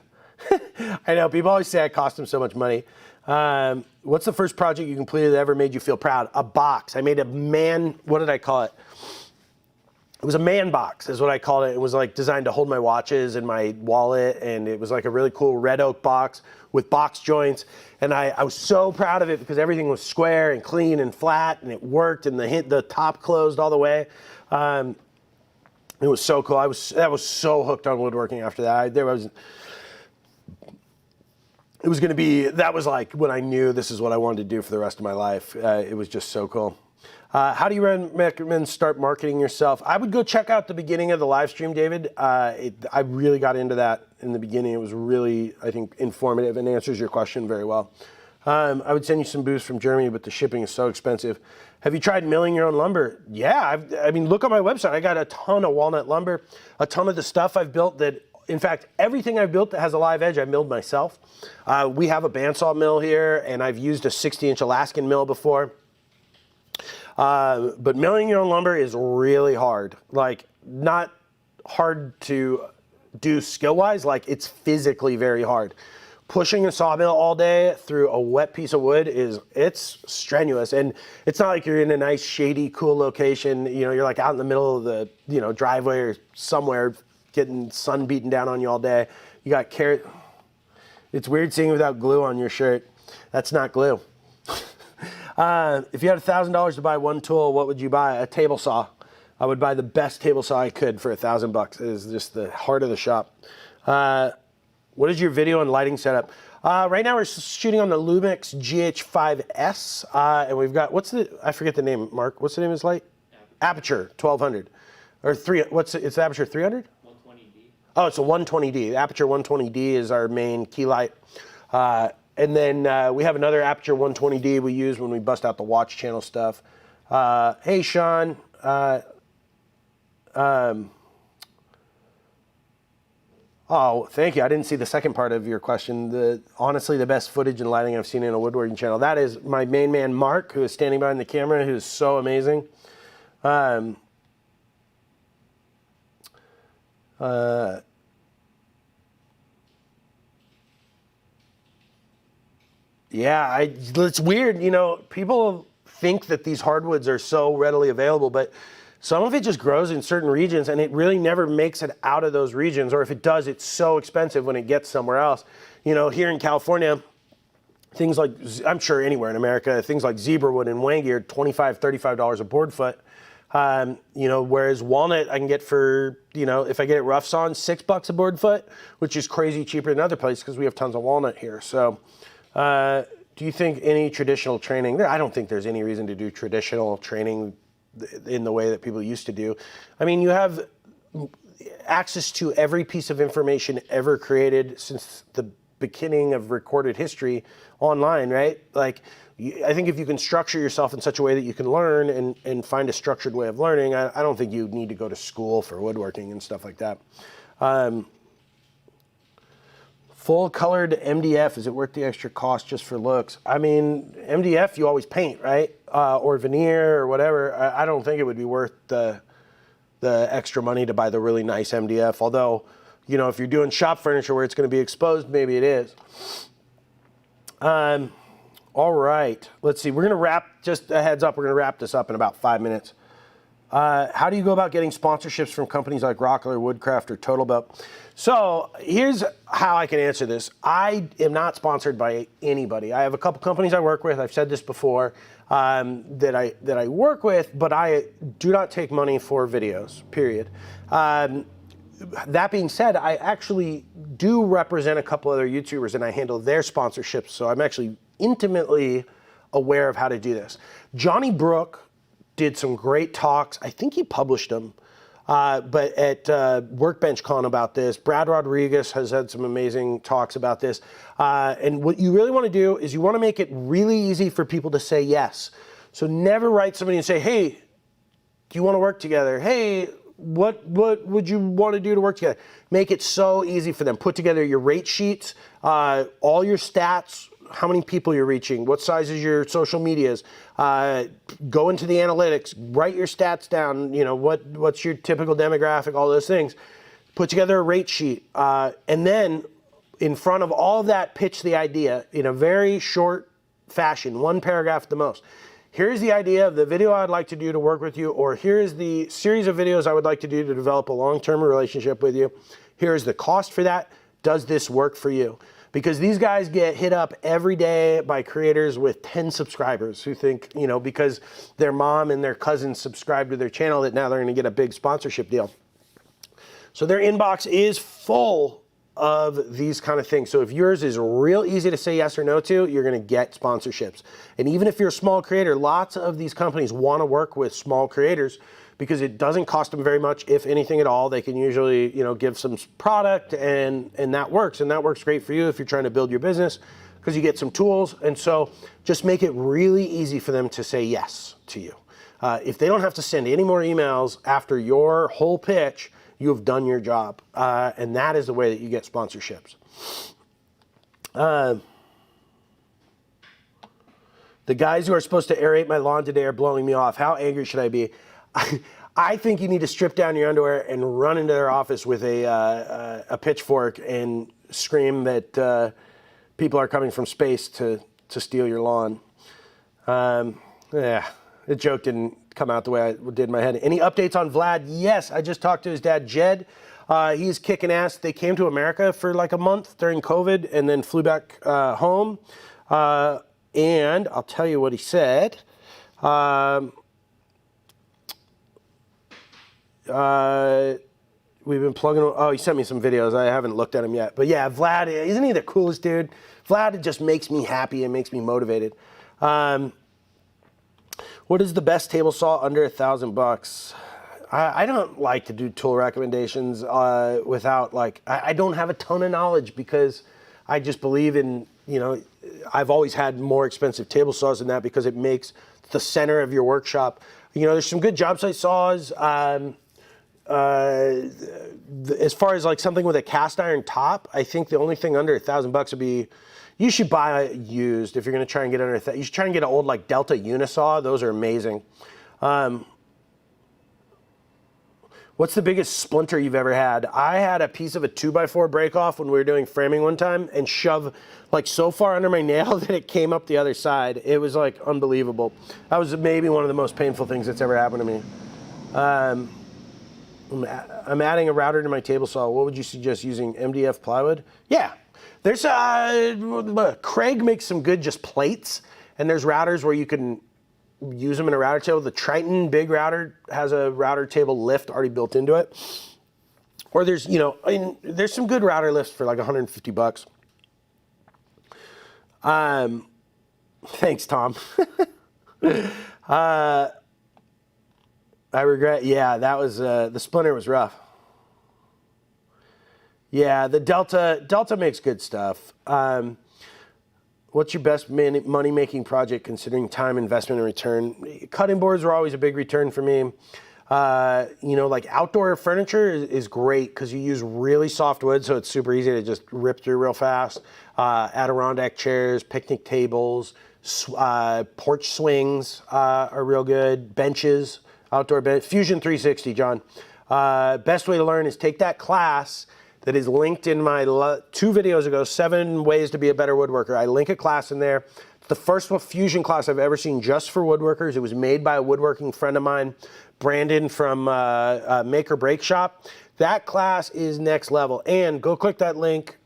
A: know, people always say I cost them so much money. What's the first project you completed that ever made you feel proud? A box. I made what did I call it? It was a man box is what I called it. It was like designed to hold my watches and my wallet, and it was like a really cool red oak box with box joints. And I was so proud of it because everything was square and clean and flat, and it worked, and the top closed all the way. It was so cool. I was so hooked on woodworking after that. That was like when I knew this is what I wanted to do for the rest of my life. It was just so cool. How do you recommend start marketing yourself? I would go check out the beginning of the live stream, David. I really got into that in the beginning. It was really, I think, informative and answers your question very well. I would send you some booze from Germany, but the shipping is so expensive. Have you tried milling your own lumber? Yeah, I mean, look on my website. I got a ton of walnut lumber, a ton of the stuff I've built that, in fact, everything I've built that has a live edge, I milled myself. We have a bandsaw mill here, and I've used a 60-inch Alaskan mill before. But milling your own lumber is really hard. Like, not hard to do skill-wise, like it's physically very hard. Pushing a sawmill all day through a wet piece of wood it's strenuous. And it's not like you're in a nice, shady, cool location. You know, you're like out in the middle of the, driveway or somewhere getting sun beating down on you all day. You got carrot. It's weird seeing without glue on your shirt. That's not glue. If you had $1,000 to buy one tool, what would you buy? A table saw. I would buy the best table saw I could for $1,000. It is just the heart of the shop. What is your video and lighting setup? Right now we're shooting on the Lumix GH5S, and we've got, I forget the name, Mark. What's the name of this light? Aperture 1200. Or it's the Aperture 300?
B: 120D.
A: Oh, it's a 120D. The Aperture 120D is our main key light. And then we have another Aperture 120D we use when we bust out the watch channel stuff. Hey, Sean. Oh, thank you. I didn't see the second part of your question. Honestly, the best footage and lighting I've seen in a woodworking channel. That is my main man, Mark, who is standing behind the camera, who is so amazing. Yeah, it's weird. People think that these hardwoods are so readily available, but some of it just grows in certain regions, and it really never makes it out of those regions. Or if it does, it's so expensive when it gets somewhere else. Here in California, things like, I'm sure anywhere in America, things like zebra wood and wangi are $25, $35 a board foot. Whereas walnut I can get for, if I get it rough sawn, $6 a board foot, which is crazy cheaper than other places because we have tons of walnut here. So, do you think any traditional training? I don't think there's any reason to do traditional training in the way that people used to do. I mean, you have access to every piece of information ever created since the beginning of recorded history online, right? Like, I think if you can structure yourself in such a way that you can learn and find a structured way of learning, I don't think you need to go to school for woodworking and stuff like that. Full colored MDF, is it worth the extra cost just for looks? I mean, MDF you always paint, right? Or veneer or whatever. I don't think it would be worth the extra money to buy the really nice MDF. Although, if you're doing shop furniture where it's going to be exposed, maybe it is. All right, let's see. We're going to wrap, just a heads up, we're going to wrap this up in about 5 minutes. How do you go about getting sponsorships from companies like Rockler, Woodcraft, or Total Belt? So here's how I can answer this. I am not sponsored by anybody. I have a couple companies I work with. I've said this before, that I work with, but I do not take money for videos, period. That being said, I actually do represent a couple other YouTubers, and I handle their sponsorships, so I'm actually intimately aware of how to do this. Johnny Brook did some great talks. I think he published them, but at Workbench Con about this. Brad Rodriguez has had some amazing talks about this. And what you really want to do is you want to make it really easy for people to say yes. So never write somebody and say, hey, do you want to work together? Hey, what would you want to do to work together? Make it so easy for them. Put together your rate sheets, all your stats, how many people you're reaching, what size is your social medias, go into the analytics, write your stats down, what's your typical demographic, all those things. Put together a rate sheet, and then in front of all of that, pitch the idea in a very short fashion, one paragraph at the most. Here's the idea of the video I'd like to do to work with you, or here's the series of videos I would like to do to develop a long-term relationship with you. Here's the cost for that. Does this work for you? Because these guys get hit up every day by creators with 10 subscribers who think, because their mom and their cousins subscribe to their channel, that now they're going to get a big sponsorship deal. So their inbox is full of these kind of things. So if yours is real easy to say yes or no to, you're going to get sponsorships. And even if you're a small creator, lots of these companies want to work with small creators because it doesn't cost them very much, if anything at all. They can usually, give some product and that works. And that works great for you if you're trying to build your business because you get some tools. And so just make it really easy for them to say yes to you. If they don't have to send any more emails after your whole pitch, you have done your job. And that is the way that you get sponsorships. The guys who are supposed to aerate my lawn today are blowing me off. How angry should I be? I think you need to strip down your underwear and run into their office with a pitchfork and scream that people are coming from space to steal your lawn. Yeah, the joke didn't come out the way I did in my head. Any updates on Vlad? Yes, I just talked to his dad, Jed. He's kicking ass. They came to America for like a month during COVID and then flew back home. And I'll tell you what he said. We've been plugging. Oh, he sent me some videos. I haven't looked at them yet. But yeah, Vlad, isn't he the coolest dude? Vlad just makes me happy and makes me motivated. What is the best table saw under $1,000? I don't like to do tool recommendations without I don't have a ton of knowledge because I just believe in, I've always had more expensive table saws than that because it makes the center of your workshop. There's some good job site saws. As far as something with a cast iron top, I think the only thing under $1,000 would be, you should buy used if you're going to try and get under you should try and get an old Delta Unisaw. Those are amazing. What's the biggest splinter you've ever had? I had a piece of a 2x4 break off when we were doing framing one time and shove so far under my nail that it came up the other side. It was unbelievable. That was maybe one of the most painful things that's ever happened to me. I'm adding a router to my table saw. What would you suggest using? MDF plywood? Yeah. There's Craig makes some good just plates, and there's routers where you can use them in a router table. The Triton big router has a router table lift already built into it. Or there's, there's some good router lifts for $150. Thanks, Tom. I regret, yeah, that was, the splinter was rough. Yeah, the Delta makes good stuff. What's your best money-making project considering time, investment, and return? Cutting boards were always a big return for me. Outdoor furniture is great because you use really soft wood, so it's super easy to just rip through real fast. Adirondack chairs, picnic tables, porch swings are real good. Benches, outdoor bench. Fusion 360, John. Best way to learn is take that class that is linked in my 2 videos ago, 7 ways to be a better woodworker. I link a class in there. It's the first Fusion class I've ever seen just for woodworkers. It was made by a woodworking friend of mine, Brandon from Make or Break Shop. That class is next level. And go click that link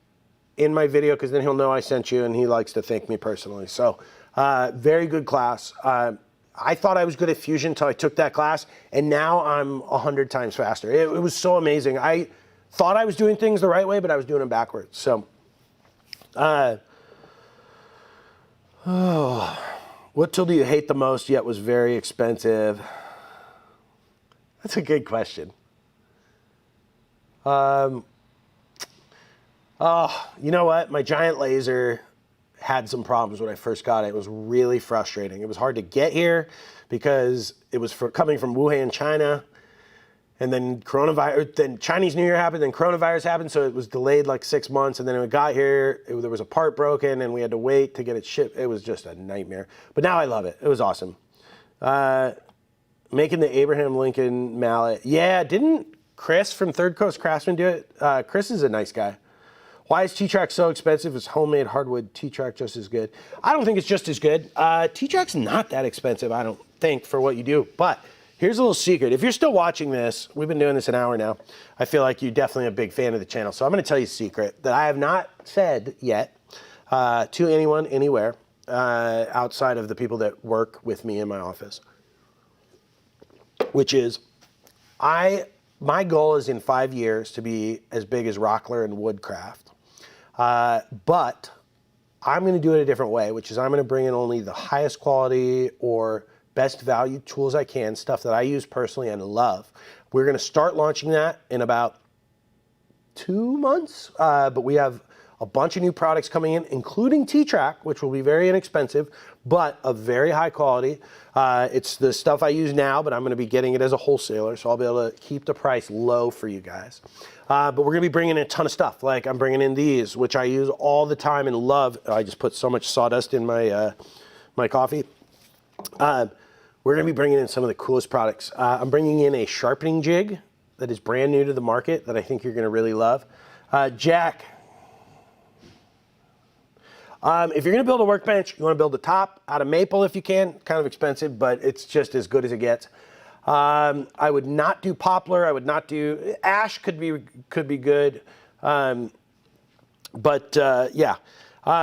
A: in my video because then he'll know I sent you and he likes to thank me personally. So very good class. I thought I was good at Fusion until I took that class, and now I'm 100 times faster. It was so amazing. I thought I was doing things the right way, but I was doing them backwards. So, what tool do you hate the most yet was very expensive? That's a good question. You know what? My giant laser had some problems when I first got it. It was really frustrating. It was hard to get here because it was coming from Wuhan, China. And then Chinese New Year happened, then coronavirus happened, so it was delayed 6 months. And then when it got here, there was a part broken, and we had to wait to get it shipped. It was just a nightmare. But now I love it. It was awesome. Making the Abraham Lincoln mallet. Yeah, didn't Chris from Third Coast Craftsman do it? Chris is a nice guy. Why is T-Track so expensive? Is homemade hardwood T-Track just as good? I don't think it's just as good. T-Track's not that expensive, I don't think, for what you do. But here's a little secret. If you're still watching this, we've been doing this an hour now. I feel like you're definitely a big fan of the channel. So I'm going to tell you a secret that I have not said yet to anyone, anywhere, outside of the people that work with me in my office, which is I my goal is in 5 years to be as big as Rockler and Woodcraft. But I'm going to do it a different way, which is I'm going to bring in only the highest quality or best value tools I can, stuff that I use personally and love. We're going to start launching that in about 2 months, but we have a bunch of new products coming in, including T-Track, which will be very inexpensive, but of very high quality. It's the stuff I use now, but I'm going to be getting it as a wholesaler, so I'll be able to keep the price low for you guys. But we're going to be bringing in a ton of stuff. Like I'm bringing in these, which I use all the time and love. I just put so much sawdust in my my coffee. We're going to be bringing in some of the coolest products. I'm bringing in a sharpening jig that is brand new to the market that I think you're going to really love. Jack, if you're going to build a workbench, you want to build the top out of maple if you can. Kind of expensive, but it's just as good as it gets. I would not do poplar. I would not do ash. Could be good, but yeah.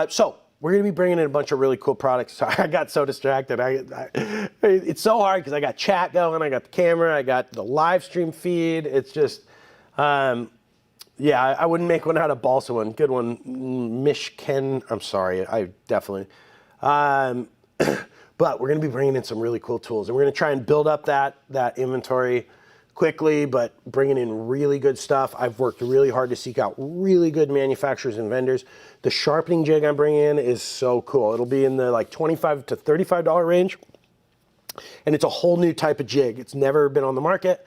A: So we're going to be bringing in a bunch of really cool products. Sorry, I got so distracted. It's so hard because I got chat going, I got the camera, I got the live stream feed. It's just. Yeah, I wouldn't make one out of balsa one. Good one, Mishken. I'm sorry, I definitely. But we're going to be bringing in some really cool tools, and we're going to try and build up that inventory quickly, but bringing in really good stuff. I've worked really hard to seek out really good manufacturers and vendors. The sharpening jig I'm bringing in is so cool. It'll be in the like $25 to $35 range, and it's a whole new type of jig. It's never been on the market.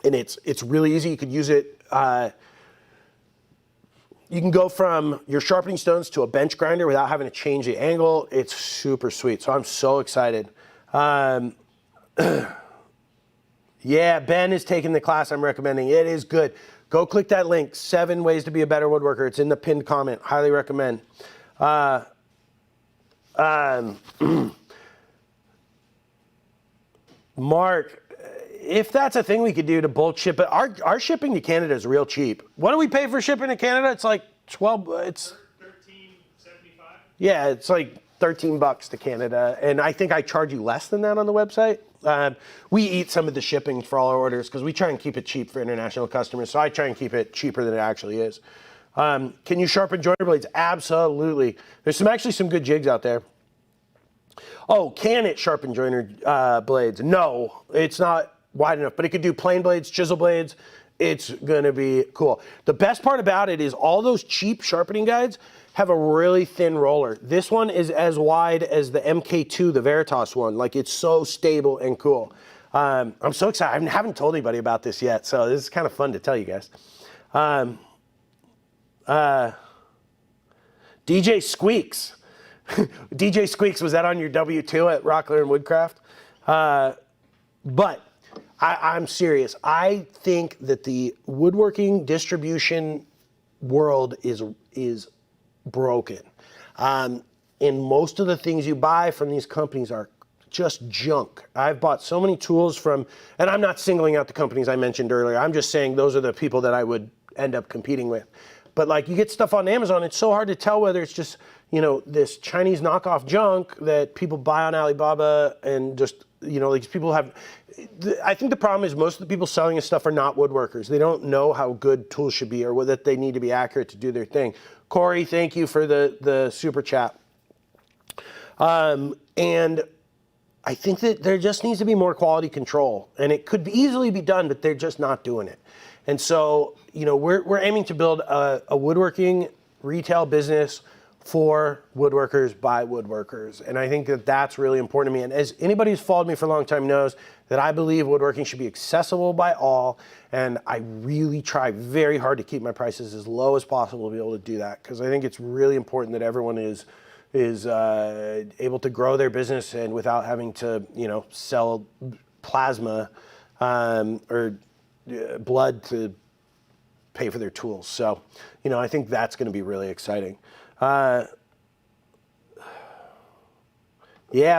A: And it's really easy. You could use it. You can go from your sharpening stones to a bench grinder without having to change the angle. It's super sweet. So I'm so excited. Yeah, Ben is taking the class I'm recommending. It is good. Go click that link. 7 ways to be a better woodworker. It's in the pinned comment. Highly recommend. Mark, if that's a thing we could do to bulk ship it, our shipping to Canada is real cheap. What do we pay for shipping to Canada? It's like 12. It's $13.75. Yeah, it's like $13 to Canada, and I think I charge you less than that on the website. We eat some of the shipping for all our orders because we try and keep it cheap for international customers. So I try and keep it cheaper than it actually is. Can you sharpen joiner blades? Absolutely. There's actually some good jigs out there. Oh, can it sharpen joiner blades? No, it's not wide enough, but it could do plain blades, chisel blades. It's gonna be cool. The best part about it is all those cheap sharpening guides have a really thin roller. This one is as wide as the MK2, the Veritas one. Like, it's so stable and cool. I'm so excited. I haven't told anybody about this yet, so this is kind of fun to tell you guys. DJ Squeaks. DJ Squeaks, was that on your W-2 at Rockler and Woodcraft? But I'm serious. I think that the woodworking distribution world is broken. And most of the things you buy from these companies are just junk. I've bought so many tools from, and I'm not singling out the companies I mentioned earlier. I'm just saying those are the people that I would end up competing with. But like, you get stuff on Amazon, it's so hard to tell whether it's just, you know, this Chinese knockoff junk that people buy on Alibaba and just, you know, like people have, I think the problem is most of the people selling this stuff are not woodworkers. They don't know how good tools should be or that they need to be accurate to do their thing. Corey, thank you for the super chat. And I think that there just needs to be more quality control, and it could easily be done, but they're just not doing it. And so, you know, we're aiming to build a woodworking retail business for woodworkers by woodworkers. And I think that that's really important to me. And as anybody who's followed me for a long time knows that I believe woodworking should be accessible by all. And I really try very hard to keep my prices as low as possible to be able to do that. Because I think it's really important that everyone is able to grow their business and without having to, you know, sell plasma or blood to pay for their tools. So, you know, I think that's going to be really exciting. Yeah,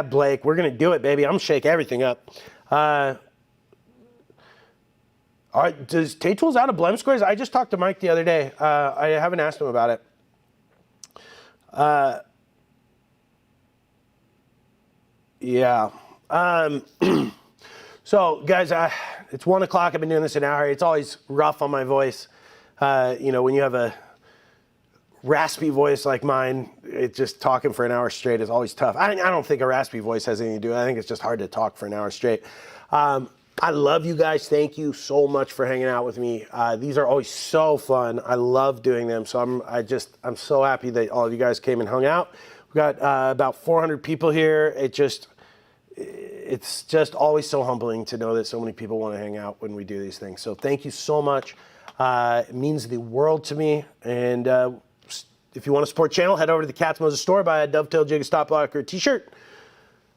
A: Blake, we're going to do it, baby. I'm going to shake everything up. All right, does Tay-Tools out of blem squares? I just talked to Mike the other day. I haven't asked him about it. Yeah. So, guys, It's 1 o'clock. I've been doing this an hour. It's always rough on my voice. You know, when you have a raspy voice like mine, it just talking for an hour straight is always tough. I don't think a raspy voice has anything to do. I think it's just hard to talk for an hour straight. I love you guys. Thank you so much for hanging out with me. These are always so fun. I love doing them. So I'm so happy that all of you guys came and hung out. We've got about 400 people here. It's just always so humbling to know that so many people want to hang out when we do these things. So thank you so much. It means the world to me. And if you want to support the channel, head over to the Katz-Moses store, buy a dovetail jig, a stop block, or a t-shirt.